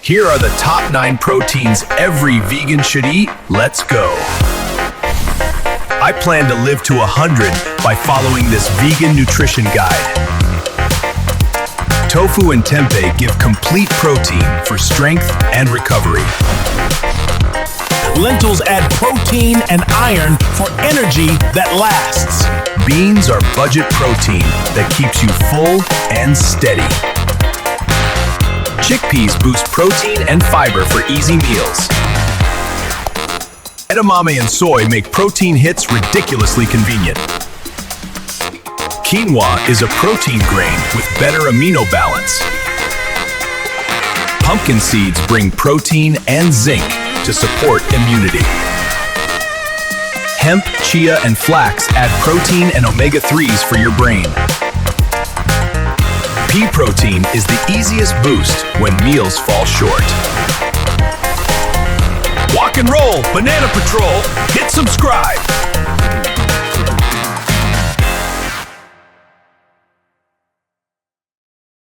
Here are the top 9 proteins every vegan should eat. Let's go. I plan to live to 100 by following this vegan nutrition guide. Tofu and tempeh give complete protein for strength and recovery. Lentils add protein and iron for energy that lasts. Beans are budget protein that keeps you full and steady. Chickpeas boost protein and fiber for easy meals. Edamame and soy make protein hits ridiculously convenient. Quinoa is a protein grain with better amino balance. Pumpkin seeds bring protein and zinc to support immunity. Hemp, chia, and flax add protein and omega-3s for your brain. Pea protein is the easiest boost when meals fall short. Walk and roll, Banana Patrol, hit subscribe.